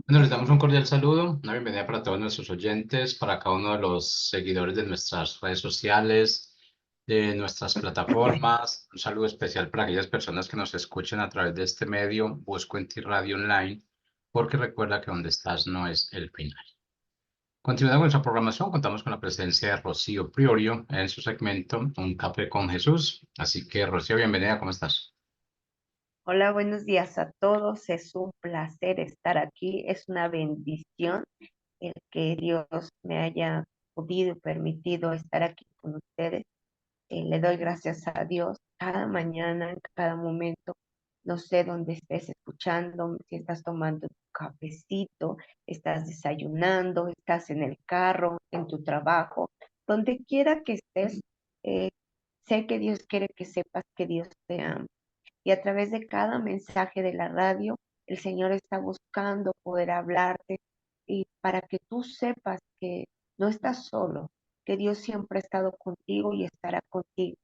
Bueno, les damos un cordial saludo, una bienvenida para todos nuestros oyentes, para cada uno de los seguidores de nuestras redes sociales, de nuestras plataformas. Un saludo especial para aquellas personas que nos escuchen a través de este medio, Busco en Ti Radio Online, porque recuerda que donde estás no es el final. Continuando con nuestra programación, contamos con la presencia de Rocío Priorio en su segmento Un Café con Jesús. Así que, Rocío, bienvenida, ¿cómo estás? Hola, buenos días a todos. Es un placer estar aquí. Es una bendición el que Dios me haya podido y permitido estar aquí con ustedes. Le doy gracias a Dios cada mañana, en cada momento. No sé dónde estés escuchando, si estás tomando tu cafecito, estás desayunando, estás en el carro, en tu trabajo, donde quiera que estés. eh, Sé que Dios quiere que sepas que Dios te ama y a través de cada mensaje de la radio, el Señor está buscando poder hablarte y para que tú sepas que no estás solo, que Dios siempre ha estado contigo y estará contigo.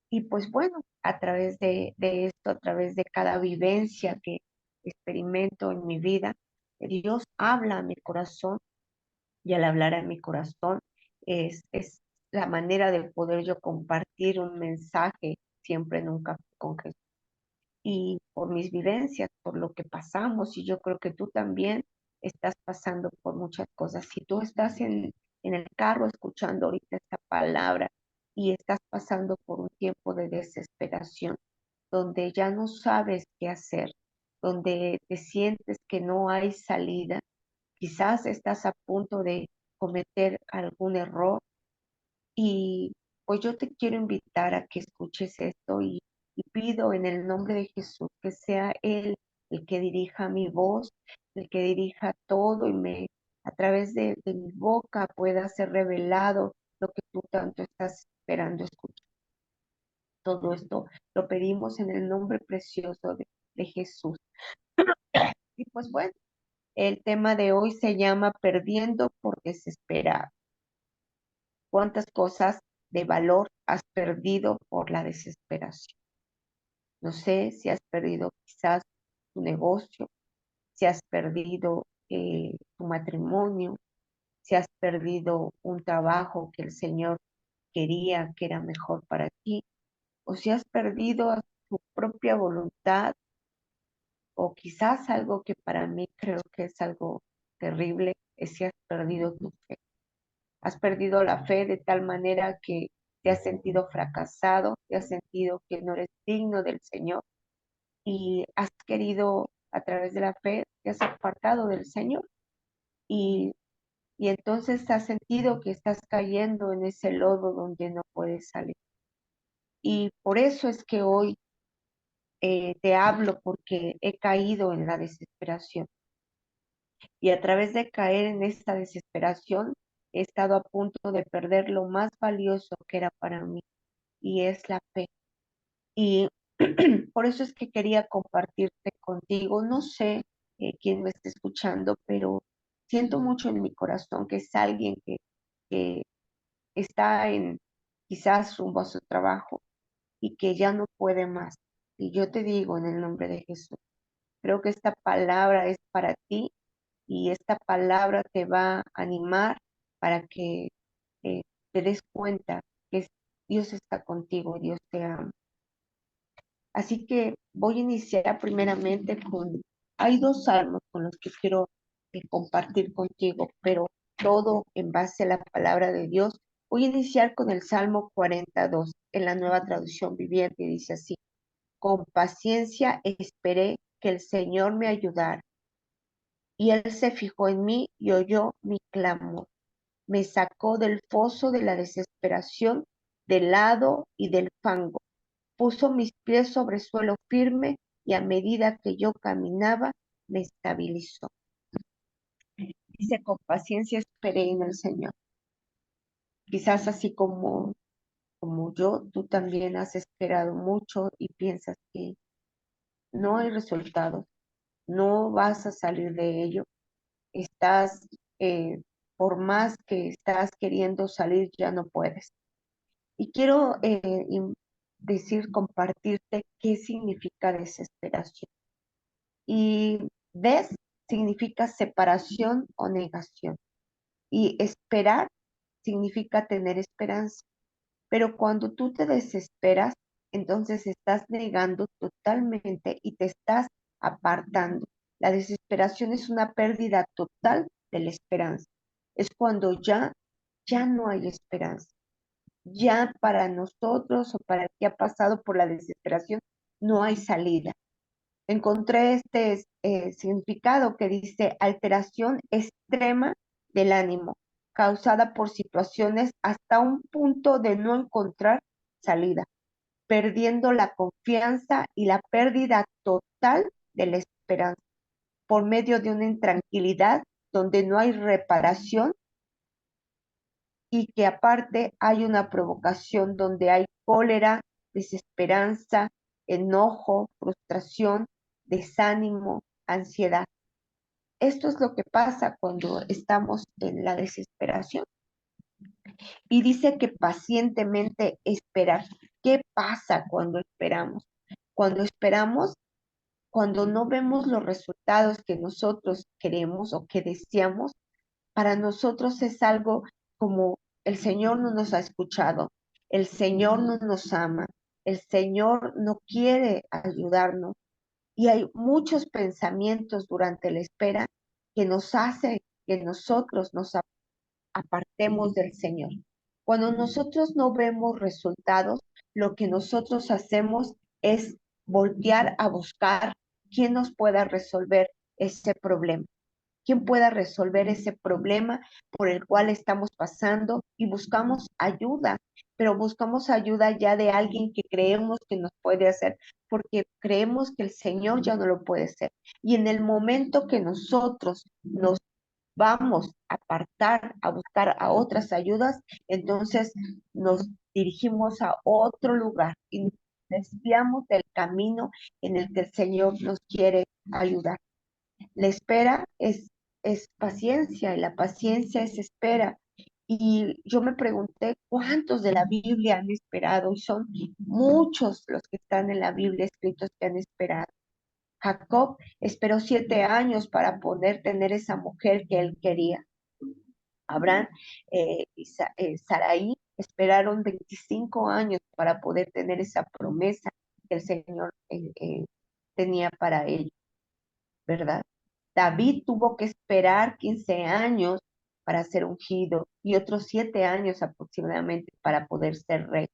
Y pues bueno, a través de esto, a través de cada vivencia que experimento en mi vida, Dios habla a mi corazón y al hablar a mi corazón es la manera de poder yo compartir un mensaje siempre nunca con Jesús y por mis vivencias, por lo que pasamos, y yo creo que tú también estás pasando por muchas cosas. Si tú estás en el carro escuchando ahorita esta palabra y estás pasando por un tiempo de desesperación, donde ya no sabes qué hacer, donde te sientes que no hay salida, quizás estás a punto de cometer algún error y pues yo te quiero invitar a que escuches esto y pido en el nombre de Jesús que sea Él el que dirija mi voz, el que dirija todo y a través de mi boca pueda ser revelado lo que tú tanto estás esperando escuchar. Todo esto lo pedimos en el nombre precioso de Jesús. Y pues bueno, el tema de hoy se llama Perdiendo por desesperar. ¿Cuántas cosas de valor has perdido por la desesperación? No sé si has perdido quizás tu negocio, si has perdido tu matrimonio, si has perdido un trabajo que el Señor quería que era mejor para ti, o si has perdido a tu propia voluntad, o quizás algo que para mí creo que es algo terrible, es si has perdido tu fe. Has perdido la fe de tal manera que te has sentido fracasado, te has sentido que no eres digno del Señor y has querido a través de la fe, te has apartado del Señor y, y entonces has sentido que estás cayendo en ese lodo donde no puedes salir. Y por eso es que hoy te hablo porque he caído en la desesperación y a través de caer en esta desesperación he estado a punto de perder lo más valioso que era para mí y es la fe. Y por eso es que quería compartirte contigo. No sé quién me está escuchando, pero siento mucho en mi corazón que es alguien que está en quizás rumbo a su trabajo y que ya no puede más. Y yo te digo en el nombre de Jesús, creo que esta palabra es para ti y esta palabra te va a animar para que eh, te des cuenta que Dios está contigo, Dios te ama. Así que voy a iniciar primeramente hay dos salmos con los que quiero compartir contigo, pero todo en base a la palabra de Dios. Voy a iniciar con el Salmo 42 en la Nueva Traducción Viviente y dice así: con paciencia esperé que el Señor me ayudara y Él se fijó en mí y oyó mi clamor. Me sacó del foso de la desesperación, del lado y del fango. Puso mis pies sobre suelo firme y a medida que yo caminaba, me estabilizó. Dice, con paciencia esperé en el Señor. Quizás así como yo, tú también has esperado mucho y piensas que no hay resultados, no vas a salir de ello. Estás, por más que estás queriendo salir, ya no puedes. Y quiero decir, compartirte qué significa desesperación. Y ves, significa separación o negación. Y esperar significa tener esperanza. Pero cuando tú te desesperas, entonces estás negando totalmente y te estás apartando. La desesperación es una pérdida total de la esperanza. Es cuando ya no hay esperanza. Ya para nosotros o para el que ha pasado por la desesperación, no hay salida. Encontré este significado que dice alteración extrema del ánimo, causada por situaciones hasta un punto de no encontrar salida, perdiendo la confianza y la pérdida total de la esperanza, por medio de una intranquilidad donde no hay reparación y que aparte hay una provocación donde hay cólera, desesperanza, enojo, frustración, desánimo, ansiedad. Esto es lo que pasa cuando estamos en la desesperación. Y dice que pacientemente esperar. ¿Qué pasa cuando esperamos? Cuando esperamos, cuando no vemos los resultados que nosotros queremos o que deseamos, para nosotros es algo como el Señor no nos ha escuchado, el Señor no nos ama, el Señor no quiere ayudarnos. Y hay muchos pensamientos durante la espera que nos hacen que nosotros nos apartemos del Señor. Cuando nosotros no vemos resultados, lo que nosotros hacemos es voltear a buscar quién nos pueda resolver ese problema, quién pueda resolver ese problema por el cual estamos pasando y buscamos ayuda, pero buscamos ayuda ya de alguien que creemos que nos puede hacer, porque creemos que el Señor ya no lo puede hacer. Y en el momento que nosotros nos vamos a apartar, a buscar a otras ayudas, entonces nos dirigimos a otro lugar y nos desviamos del camino en el que el Señor nos quiere ayudar. La espera es paciencia y la paciencia es espera. Y yo me pregunté cuántos de la Biblia han esperado y son muchos los que están en la Biblia escritos que han esperado. Jacob esperó 7 años para poder tener esa mujer que él quería. Abraham y Sarai esperaron 25 años para poder tener esa promesa que el Señor tenía para ellos, ¿verdad? David tuvo que esperar 15 años para ser ungido y otros 7 años aproximadamente para poder ser rey.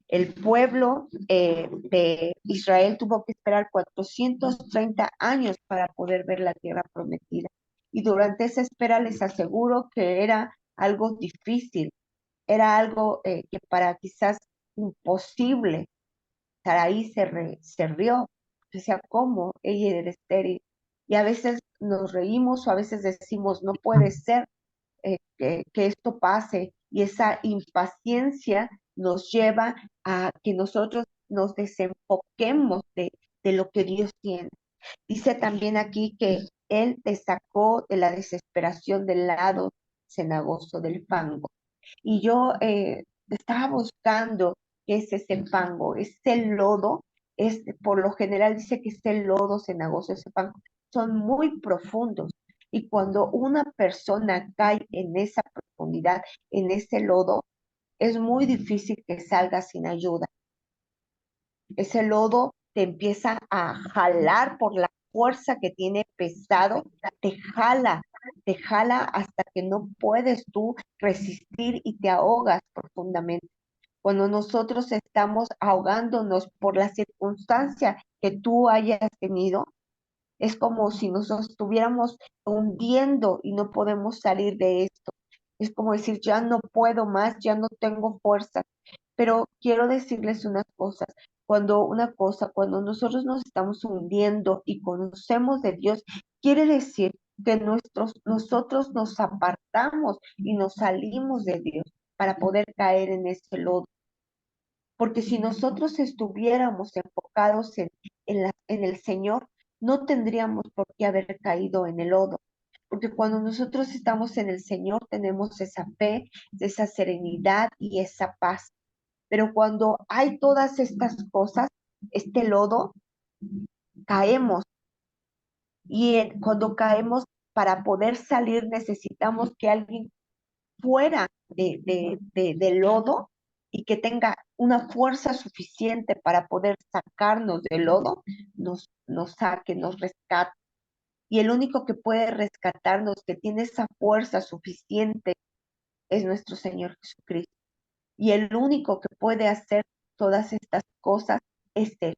El pueblo de Israel tuvo que esperar 430 años para poder ver la tierra prometida. Y durante esa espera les aseguro que era algo difícil, era algo que para quizás imposible. Saraí se rió, decía, ¿cómo? Ella era estéril. Y a veces nos reímos o a veces decimos, no puede ser que esto pase. Y esa impaciencia nos lleva a que nosotros nos desenfoquemos de lo que Dios tiene. Dice también aquí que Él te sacó de la desesperación del lado cenagoso del fango. Y yo estaba buscando qué es ese fango, es el lodo, por lo general dice que es el lodo cenagoso, ese fango, son muy profundos. Y cuando una persona cae en esa profundidad, en ese lodo, es muy difícil que salga sin ayuda. Ese lodo te empieza a jalar por la fuerza que tiene pesado, te jala hasta que no puedes tú resistir y te ahogas profundamente. Cuando nosotros estamos ahogándonos por la circunstancia que tú hayas tenido, es como si nos estuviéramos hundiendo y no podemos salir de esto. Es como decir, ya no puedo más, ya no tengo fuerza. Pero quiero decirles unas cosas. Cuando nosotros nos estamos hundiendo y conocemos de Dios, quiere decir que nosotros nos apartamos y nos salimos de Dios para poder caer en ese lodo. Porque si nosotros estuviéramos enfocados en el Señor, no tendríamos por qué haber caído en el lodo. Porque cuando nosotros estamos en el Señor, tenemos esa fe, esa serenidad y esa paz. Pero cuando hay todas estas cosas, este lodo, caemos Cuando caemos, para poder salir necesitamos que alguien fuera del lodo y que tenga una fuerza suficiente para poder sacarnos del lodo, nos saque, nos rescate. Y el único que puede rescatarnos, que tiene esa fuerza suficiente, es nuestro Señor Jesucristo. Y el único que puede hacer todas estas cosas es Él.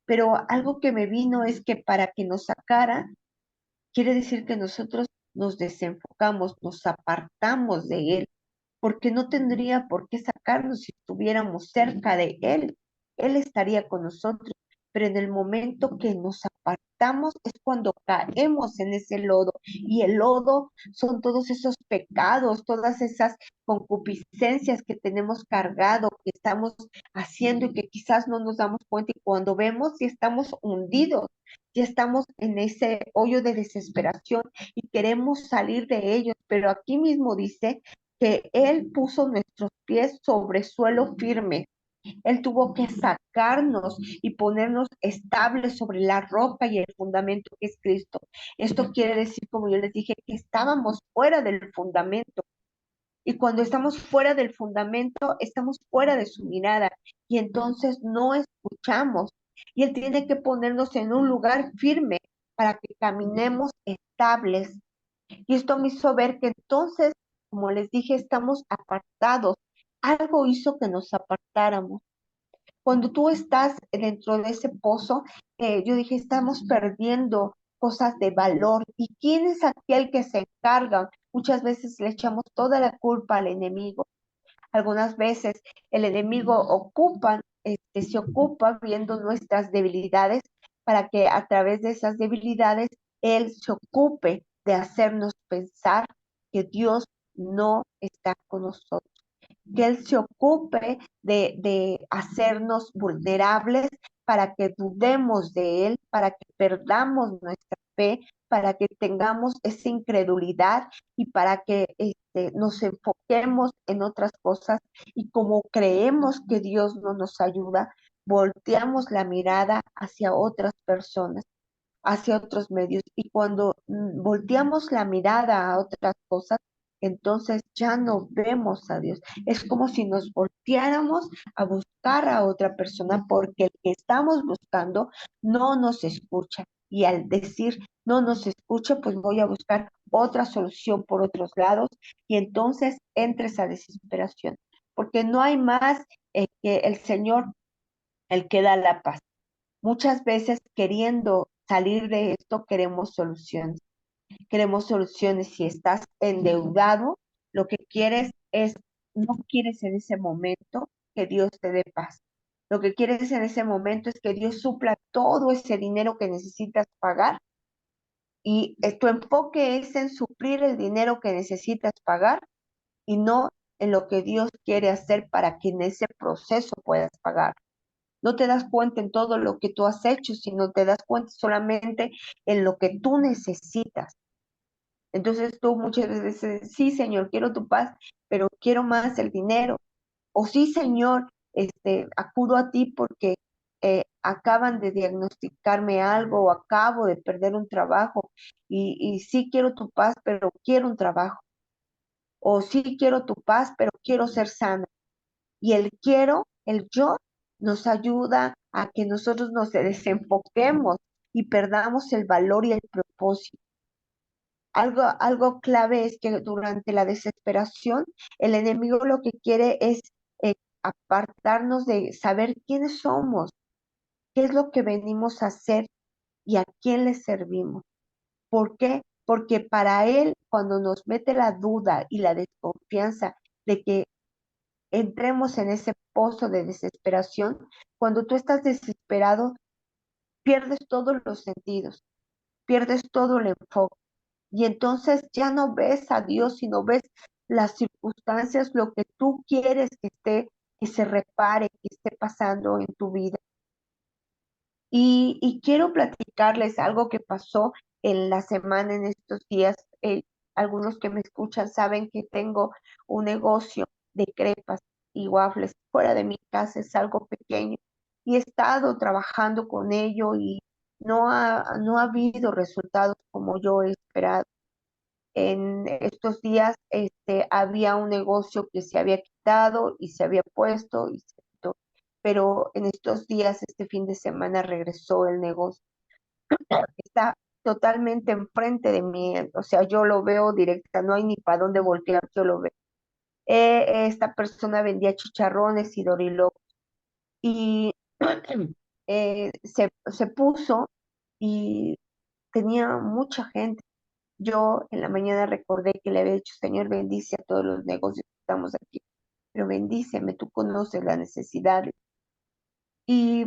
Pero algo que me vino es que para que nos sacara, quiere decir que nosotros nos desenfocamos, nos apartamos de Él, porque no tendría por qué sacarnos si estuviéramos cerca de Él. Él estaría con nosotros, pero en el momento que nos apartamos es cuando caemos en ese lodo. Y el lodo son todos esos pecados, todas esas concupiscencias que tenemos cargado, que estamos haciendo y que quizás no nos damos cuenta y cuando vemos ya estamos hundidos, ya estamos en ese hoyo de desesperación y queremos salir de ellos, pero aquí mismo dice que Él puso nuestros pies sobre suelo firme. Él tuvo que sacarnos y ponernos estables sobre la roca y el fundamento que es Cristo. Esto quiere decir, como yo les dije, que estábamos fuera del fundamento. Y cuando estamos fuera del fundamento, estamos fuera de su mirada. Y entonces no escuchamos. Y Él tiene que ponernos en un lugar firme para que caminemos estables. Y esto me hizo ver que entonces, como les dije, estamos apartados. Algo hizo que nos apartáramos. Cuando tú estás dentro de ese pozo, yo dije, estamos perdiendo cosas de valor. ¿Y quién es aquel que se encarga? Muchas veces le echamos toda la culpa al enemigo. Algunas veces el enemigo se ocupa viendo nuestras debilidades para que a través de esas debilidades él se ocupe de hacernos pensar que Dios no está con nosotros, que Él se ocupe de hacernos vulnerables para que dudemos de Él, para que perdamos nuestra fe, para que tengamos esa incredulidad y para que nos enfoquemos en otras cosas y como creemos que Dios no nos ayuda, volteamos la mirada hacia otras personas, hacia otros medios. Y cuando volteamos la mirada a otras cosas, entonces ya no vemos a Dios. Es como si nos volteáramos a buscar a otra persona porque el que estamos buscando no nos escucha. Y al decir no nos escucha, pues voy a buscar otra solución por otros lados y entonces entra esa desesperación. Porque no hay más que el Señor, el que da la paz. Muchas veces queriendo salir de esto queremos soluciones. Queremos soluciones. Si estás endeudado, lo que quieres es, no quieres en ese momento que Dios te dé paz. Lo que quieres en ese momento es que Dios supla todo ese dinero que necesitas pagar y tu enfoque es en suplir el dinero que necesitas pagar y no en lo que Dios quiere hacer para que en ese proceso puedas pagar. No te das cuenta en todo lo que tú has hecho, sino te das cuenta solamente en lo que tú necesitas. Entonces tú muchas veces dices, sí, Señor, quiero tu paz, pero quiero más el dinero. O sí, Señor, acudo a ti porque acaban de diagnosticarme algo o acabo de perder un trabajo y sí quiero tu paz, pero quiero un trabajo. O sí quiero tu paz, pero quiero ser sana. Y el quiero, el yo, nos ayuda a que nosotros nos desenfoquemos y perdamos el valor y el propósito. Algo clave es que durante la desesperación, el enemigo lo que quiere es apartarnos de saber quiénes somos, qué es lo que venimos a hacer y a quién le servimos. ¿Por qué? Porque para él, cuando nos mete la duda y la desconfianza de que entremos en ese pozo de desesperación, cuando tú estás desesperado, pierdes todos los sentidos, pierdes todo el enfoque. Y entonces ya no ves a Dios, sino ves las circunstancias, lo que tú quieres que esté, que se repare, que esté pasando en tu vida. Y quiero platicarles algo que pasó en la semana, en estos días. Algunos que me escuchan saben que tengo un negocio de crepas y waffles fuera de mi casa, es algo pequeño. Y he estado trabajando con ello y no ha habido resultados como yo he esperado. En estos días había un negocio que se había quitado y se había puesto y se quitó, pero en estos días, este fin de semana, regresó el negocio. Está totalmente enfrente de mí, o sea, yo lo veo directa, no hay ni para dónde voltear, yo lo veo. Esta persona vendía chicharrones y dorilocos y se puso y tenía mucha gente. Yo en la mañana recordé que le había dicho, Señor, bendice a todos los negocios que estamos aquí, pero bendíceme, tú conoces la necesidad. Y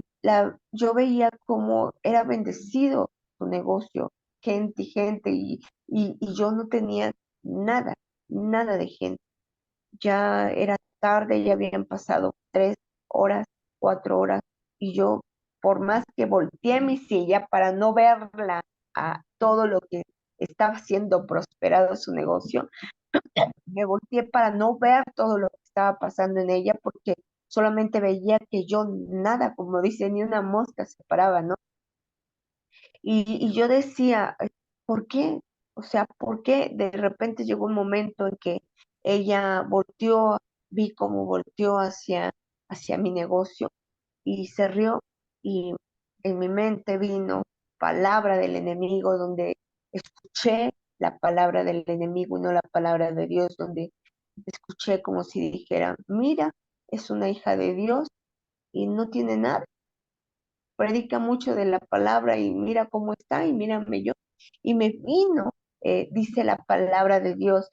yo veía cómo era bendecido su negocio, gente y gente, y yo no tenía nada, nada de gente. Ya era tarde, ya habían pasado 3 horas, 4 horas, y yo, por más que volteé mi silla para no verla a todo lo que estaba siendo prosperado su negocio, me volteé para no ver todo lo que estaba pasando en ella, porque solamente veía que yo nada, como dice, ni una mosca se paraba, ¿no? Y yo decía, ¿por qué? O sea, ¿por qué de repente llegó un momento en que ella volteó, vi cómo volteó hacia mi negocio y se rió y en mi mente vino palabra del enemigo donde escuché la palabra del enemigo y no la palabra de Dios, donde escuché como si dijera, mira, es una hija de Dios y no tiene nada, predica mucho de la palabra y mira cómo está y mírame yo. Y me vino, dice la palabra de Dios,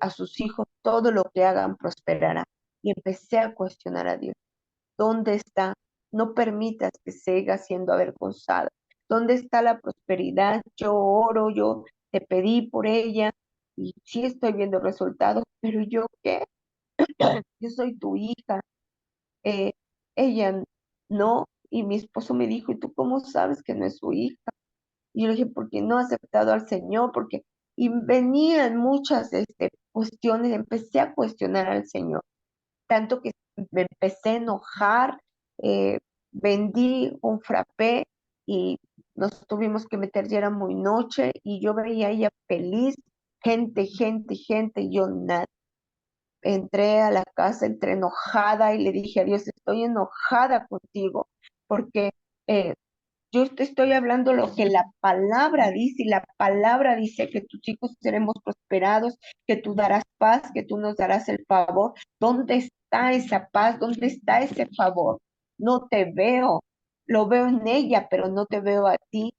a sus hijos, todo lo que hagan prosperará. Y empecé a cuestionar a Dios. ¿Dónde está? No permitas que siga siendo avergonzada. ¿Dónde está la prosperidad? Yo oro, yo te pedí por ella y sí estoy viendo resultados, pero ¿yo qué? Yo soy tu hija, eh, ella no, y mi esposo me dijo, ¿y tú cómo sabes que no es su hija? Y yo le dije, porque no ha aceptado al Señor, porque, y venían muchas cuestiones, empecé a cuestionar al Señor, tanto que me empecé a enojar, eh, vendí un frappé y nos tuvimos que meter, ya era muy noche, y yo veía a ella feliz, gente, gente, gente, y yo nada. Entré a la casa, entré enojada y le dije a Dios, estoy enojada contigo porque eh, yo te estoy hablando lo que la palabra dice y la palabra dice que tus hijos seremos prosperados, que tú darás paz, que tú nos darás el favor. ¿Dónde está esa paz? ¿Dónde está ese favor? No te veo, lo veo en ella, pero no te veo a ti.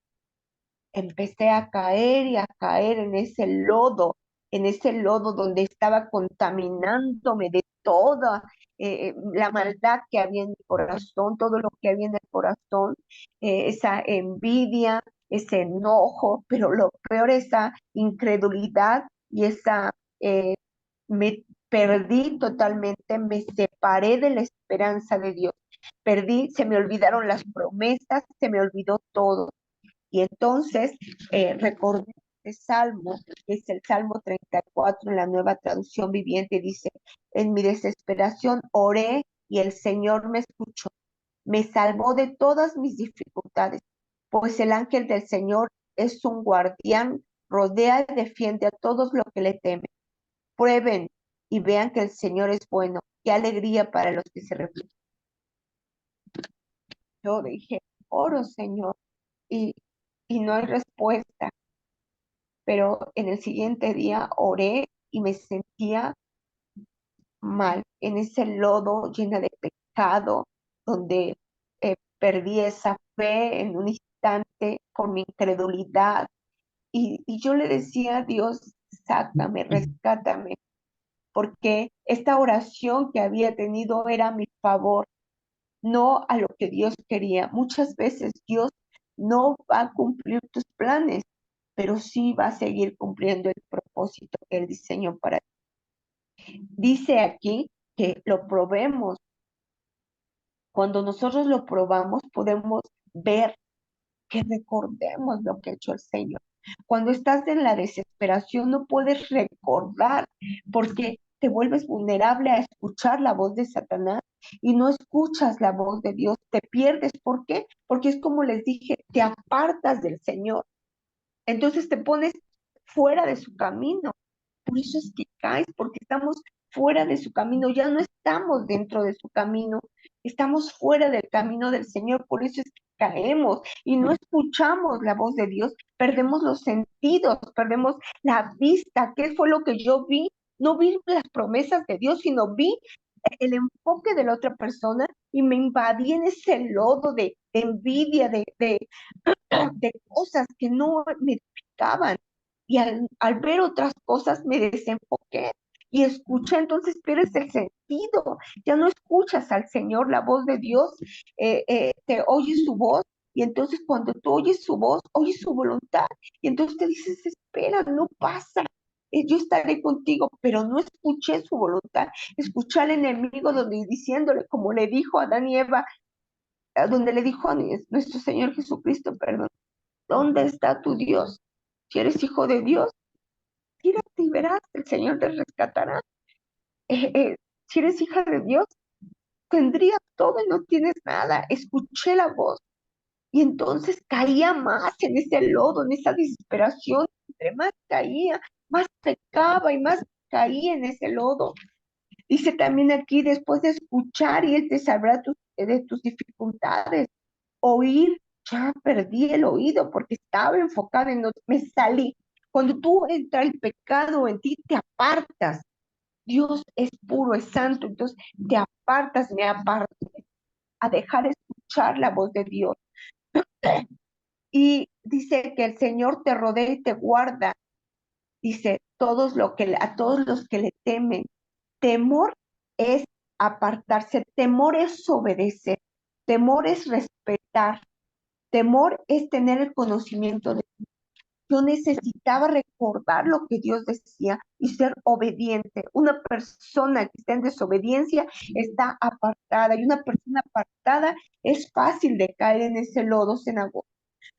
Empecé a caer y a caer en ese lodo donde estaba contaminándome de toda la maldad que había en mi corazón, todo lo que había en el corazón, esa envidia, ese enojo, pero lo peor, esa incredulidad y me perdí totalmente, me separé de la esperanza de Dios, perdí, se me olvidaron las promesas, se me olvidó todo. Y entonces recordé este salmo, que es el Salmo 34 en la Nueva Traducción Viviente, dice, en mi desesperación oré y el Señor me escuchó, me salvó de todas mis dificultades, pues el ángel del Señor es un guardián, rodea y defiende a todos los que le temen. Prueben y vean que el Señor es bueno, qué alegría para los que se refugian. Yo dije, oro Señor, y, y no hay respuesta. Pero en el siguiente día oré y me sentía mal, en ese lodo llena de pecado, donde perdí esa fe en un instante por mi incredulidad. Y yo le decía a Dios, sácame, rescátame, porque esta oración que había tenido era a mi favor, no a lo que Dios quería. Muchas veces Dios no va a cumplir tus planes, pero sí va a seguir cumpliendo el propósito que Él diseñó para ti. Dice aquí que lo probemos. Cuando nosotros lo probamos, podemos ver que recordemos lo que ha hecho el Señor. Cuando estás en la desesperación, no puedes recordar porque te vuelves vulnerable a escuchar la voz de Satanás y no escuchas la voz de Dios, te pierdes. ¿Por qué? Porque es como les dije, te apartas del Señor. Entonces te pones fuera de su camino. Por eso es que caes, porque estamos fuera de su camino, ya no estamos dentro de su camino, estamos fuera del camino del Señor, por eso es que caemos y no escuchamos la voz de Dios, perdemos los sentidos, perdemos la vista. ¿Qué fue lo que yo vi? No vi las promesas de Dios, sino vi el enfoque de la otra persona y me invadí en ese lodo de envidia, de cosas que no me edificaban. Y al ver otras cosas me desenfoqué y escuché, entonces pierdes el sentido, ya no escuchas al Señor, la voz de Dios, te oyes su voz y entonces cuando tú oyes su voz, oyes su voluntad y entonces te dices, espera, no pasa. Yo estaré contigo, pero no escuché su voluntad. Escuché al enemigo donde diciéndole, como le dijo a Adán y Eva, donde le dijo a nuestro Señor Jesucristo, perdón, ¿dónde está tu Dios? Si eres hijo de Dios, tírate y verás, el Señor te rescatará. Eh, eh, si eres hija de Dios, tendrías todo y no tienes nada. Escuché la voz y entonces caía más en ese lodo, en esa desesperación. Entre más caía, más pecaba y más caía en ese lodo. Dice también aquí, después de escuchar y Él te sabrá de tus dificultades. Oír, ya perdí el oído porque estaba enfocada en, me salí. Cuando tú entra el pecado en ti, te apartas. Dios es puro, es santo, entonces te apartas, me aparto a dejar escuchar la voz de Dios. Y dice que el Señor te rodea y te guarda. Dice, a todos los que le temen. Temor es apartarse, temor es obedecer, temor es respetar, temor es tener el conocimiento de. Yo necesitaba recordar lo que Dios decía y ser obediente. Una persona que está en desobediencia está apartada y una persona apartada es fácil de caer en ese lodo cenagoso.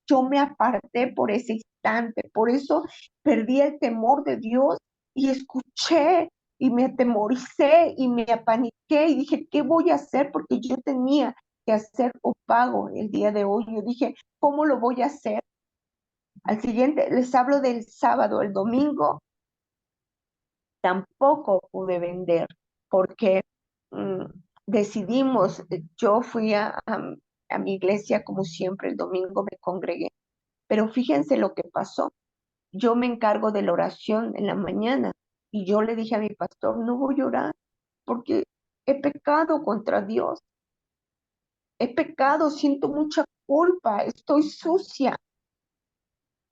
Yo me aparté por ese instante, por eso perdí el temor de Dios y escuché y me atemoricé y me apaniqué y dije, ¿qué voy a hacer? Porque yo tenía que hacer un pago el día de hoy. Yo dije, ¿cómo lo voy a hacer? Al siguiente, les hablo del sábado, el domingo tampoco pude vender porque mm, decidimos, yo fui a mi iglesia como siempre, el domingo me congregué, pero fíjense lo que pasó. Yo me encargo de la oración en la mañana y yo le dije a mi pastor, no voy a orar porque he pecado contra Dios, he pecado, siento mucha culpa, estoy sucia.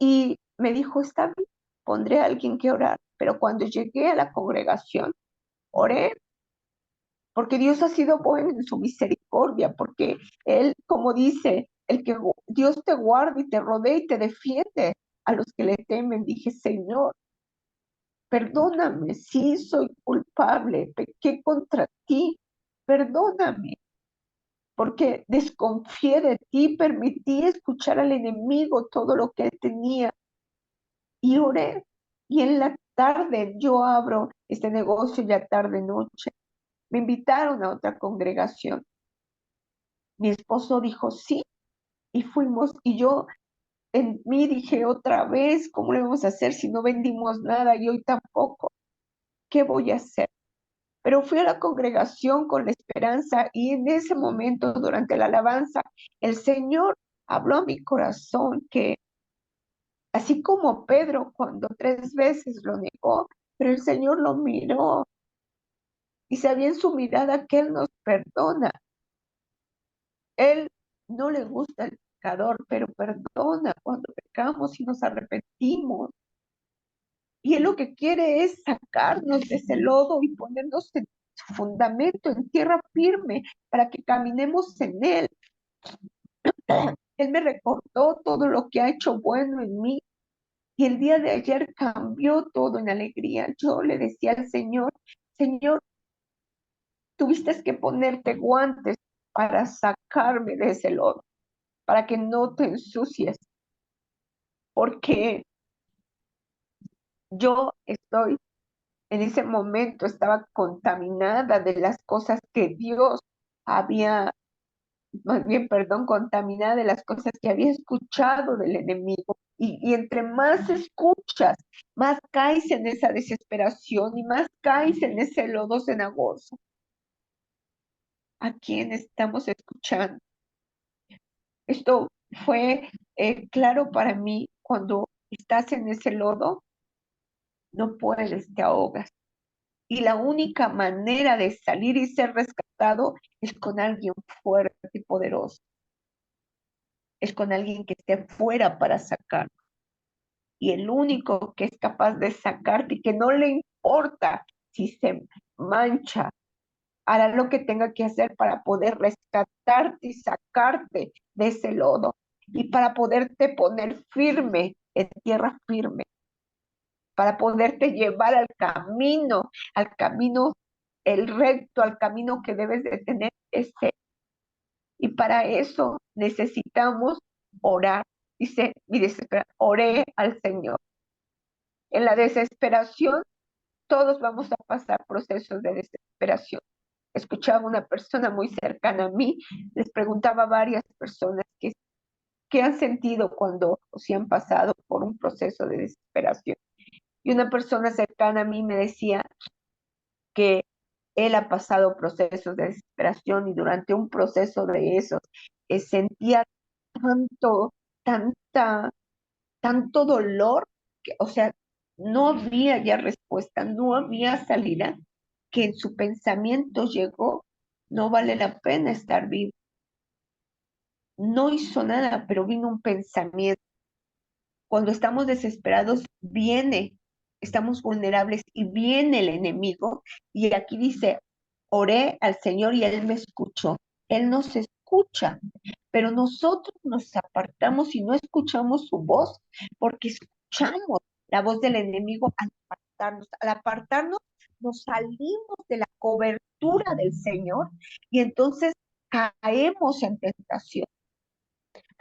Y me dijo, está bien, pondré a alguien que orar. Pero cuando llegué a la congregación, oré, porque Dios ha sido bueno en su misericordia, porque Él, como dice, Dios te guarda y te rodea y te defiende a los que le temen. Dije, Señor, perdóname, sí soy culpable, pequé contra ti, perdóname, porque desconfié de ti, permití escuchar al enemigo todo lo que él tenía y oré. Y en la tarde yo abro este negocio ya tarde noche. Me invitaron a otra congregación. Mi esposo dijo sí y fuimos y yo en mí dije otra vez, ¿cómo le vamos a hacer si no vendimos nada y hoy tampoco? ¿Qué voy a hacer? Pero fui a la congregación con la esperanza y en ese momento, durante la alabanza, el Señor habló a mi corazón que así como Pedro cuando 3 veces lo negó, pero el Señor lo miró y sabía en su mirada que Él nos perdona. Él no le gusta el pecador, pero perdona cuando pecamos y nos arrepentimos. Y Él lo que quiere es sacarnos de ese lodo y ponernos en su fundamento, en tierra firme, para que caminemos en Él. Él me recordó todo lo que ha hecho bueno en mí. Y el día de ayer cambió todo en alegría. Yo le decía al Señor, Señor, tuviste que ponerte guantes para sacarme de ese lodo, para que no te ensucies, porque yo estoy, en ese momento estaba contaminada de las cosas que Dios había, más bien, perdón, contaminada de las cosas que había escuchado del enemigo. Y entre más escuchas, más caes en esa desesperación y más caes en ese lodo cenagoso. ¿A quién estamos escuchando? Esto fue claro para mí cuando estás en ese lodo, no puedes, te ahogas. Y la única manera de salir y ser rescatado es con alguien fuerte y poderoso. Es con alguien que esté fuera para sacar. Y el único que es capaz de sacarte y que no le importa si se mancha, hará lo que tenga que hacer para poder rescatarte y sacarte de ese lodo y para poderte poner firme, en tierra firme, para poderte llevar al camino, el recto, al camino que debes de tener ese. Y para eso necesitamos orar. Dice, mi desesperación, oré al Señor. En la desesperación, todos vamos a pasar procesos de desesperación. Escuchaba una persona muy cercana a mí, les preguntaba a varias personas qué han sentido cuando o si han pasado por un proceso de desesperación. Y una persona cercana a mí me decía que él ha pasado procesos de desesperación y durante un proceso de esos sentía tanto, tanta, tanto dolor, que, o sea, no había ya respuesta, no había salida, que en su pensamiento llegó, no vale la pena estar vivo. No hizo nada, pero vino un pensamiento. Cuando estamos desesperados, estamos vulnerables y viene el enemigo. Y aquí dice, oré al Señor y Él me escuchó. Él nos escucha, pero nosotros nos apartamos y no escuchamos su voz, porque escuchamos la voz del enemigo al apartarnos. Al apartarnos, nos salimos de la cobertura del Señor y entonces caemos en tentación.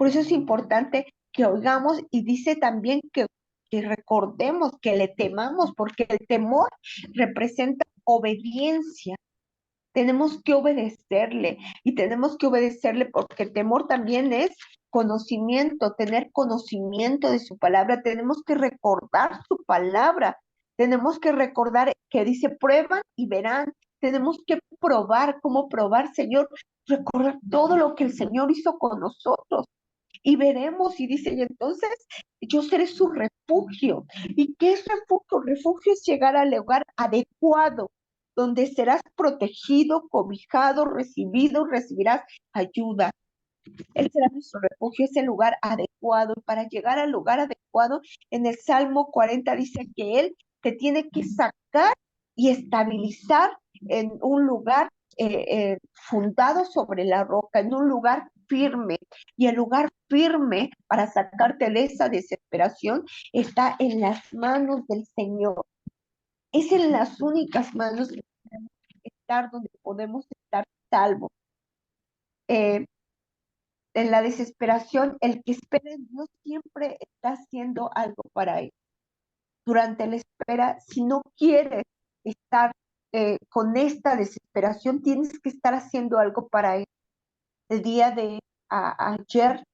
Por eso es importante que oigamos y dice también que recordemos, que le temamos, porque el temor representa obediencia. Tenemos que obedecerle y tenemos que obedecerle porque el temor también es conocimiento, tener conocimiento de su palabra. Tenemos que recordar su palabra. Tenemos que recordar que dice prueban y verán. Tenemos que probar, ¿cómo probar, Señor? Recordar todo lo que el Señor hizo con nosotros y veremos, y dice, y entonces yo seré su refugio. ¿Y qué es refugio? Refugio es llegar al lugar adecuado, donde serás protegido, cobijado, recibido, recibirás ayuda. Él será nuestro refugio, es el lugar adecuado. Para llegar al lugar adecuado, en el Salmo 40 dice que Él te tiene que sacar y estabilizar en un lugar fundado sobre la roca, en un lugar firme. Y el lugar firme para sacarte de esa desesperación está en las manos del Señor. Es en las únicas manos que podemos estar donde podemos estar salvos. Eh, en la desesperación, el que espera en Dios siempre está haciendo algo para él. Durante la espera, si no quieres estar con esta desesperación, tienes que estar haciendo algo para él. El día de ayer,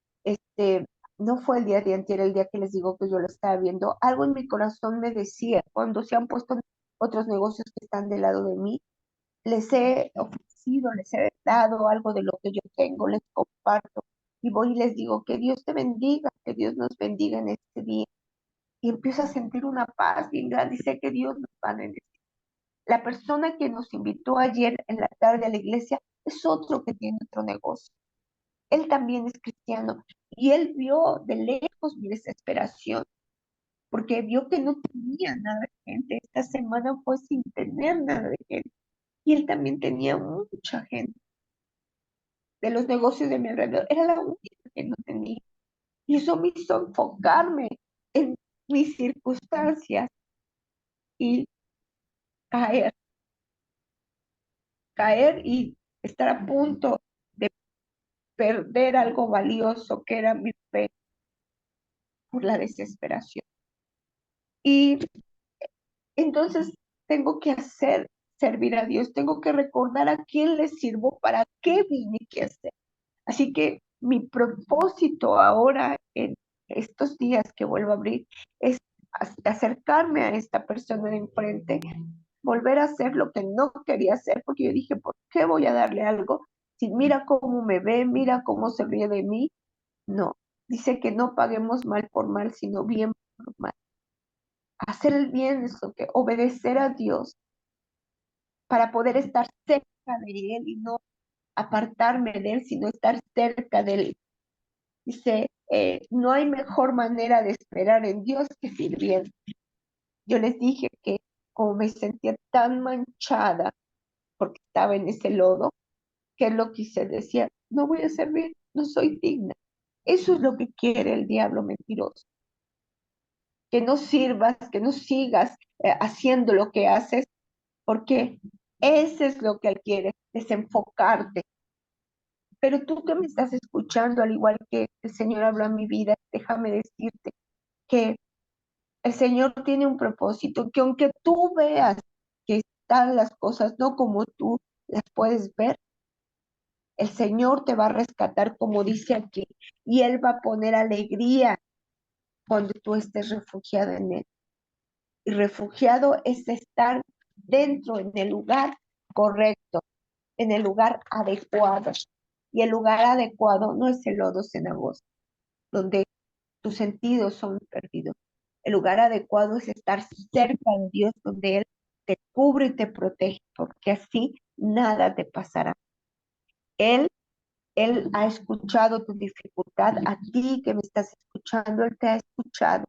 no fue el día de ayer, el día que les digo que yo lo estaba viendo, algo en mi corazón me decía, cuando se han puesto otros negocios que están del lado de mí, les he ofrecido, les he dado algo de lo que yo tengo, les comparto y voy y les digo que Dios te bendiga, que Dios nos bendiga en este día. Y empiezo a sentir una paz bien grande y sé que Dios nos va a bendecir. La persona que nos invitó ayer en la tarde a la iglesia es otro que tiene otro negocio. Él también es cristiano y él vio de lejos mi desesperación porque vio que no tenía nada de gente. Esta semana fue sin tener nada de gente y él también tenía mucha gente de los negocios de mi alrededor. Era la única que no tenía. Y eso me hizo enfocarme en mis circunstancias y caer, caer y estar a punto de perder algo valioso que era mi fe por la desesperación. Y entonces tengo que hacer servir a Dios, tengo que recordar a quién le sirvo, para qué vine, qué hacer. Así que mi propósito ahora en estos días que vuelvo a abrir es acercarme a esta persona de enfrente, volver a hacer lo que no quería hacer, porque yo dije, ¿por qué voy a darle algo? Si mira cómo me ve, mira cómo se ríe de mí. No, dice que no paguemos mal por mal, sino bien por mal. Hacer el bien es lo que, obedecer a Dios para poder estar cerca de Él y no apartarme de Él, sino estar cerca de Él. Dice, no hay mejor manera de esperar en Dios que sirviendo. Yo les dije que como me sentía tan manchada porque estaba en ese lodo, que es lo que hice, decía, no voy a servir, no soy digna. Eso es lo que quiere el diablo mentiroso, que no sirvas, que no sigas haciendo lo que haces, porque ese es lo que él quiere, desenfocarte. Pero tú que me estás escuchando, al igual que el Señor habló a mi vida, déjame decirte que el Señor tiene un propósito, que aunque tú veas que están las cosas no como tú las puedes ver, el Señor te va a rescatar como dice aquí, y Él va a poner alegría cuando tú estés refugiado en Él. Y refugiado es estar dentro, en el lugar correcto, en el lugar adecuado. Y el lugar adecuado no es el lodo cenagoso, donde tus sentidos son perdidos. El lugar adecuado es estar cerca de Dios, donde Él te cubre y te protege, porque así nada te pasará. Él, Él ha escuchado tu dificultad, a ti que me estás escuchando, Él te ha escuchado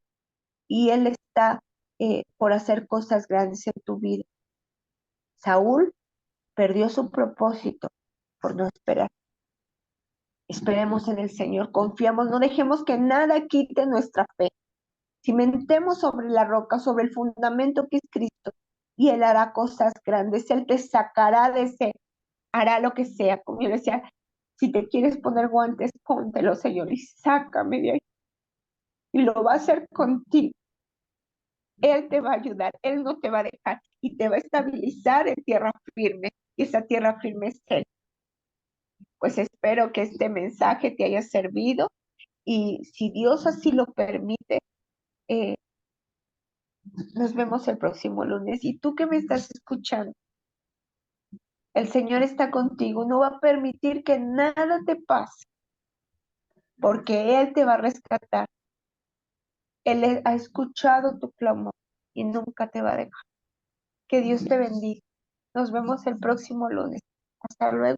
y Él está por hacer cosas grandes en tu vida. Saúl perdió su propósito por no esperar. Esperemos en el Señor, confiamos, no dejemos que nada quite nuestra fe. Cimentemos sobre la roca, sobre el fundamento que es Cristo, y Él hará cosas grandes. Él te sacará de ese, hará lo que sea. Como yo decía, si te quieres poner guantes, póntelo, Señor, y sácame de ahí. Y lo va a hacer contigo. Él te va a ayudar, Él no te va a dejar y te va a estabilizar en tierra firme. Y esa tierra firme es Él. Pues espero que este mensaje te haya servido y si Dios así lo permite, eh, nos vemos el próximo lunes. Y tú que me estás escuchando, el Señor está contigo, no va a permitir que nada te pase, porque Él te va a rescatar. Él ha escuchado tu clamor y nunca te va a dejar. Que Dios te bendiga. Nos vemos el próximo lunes. Hasta luego.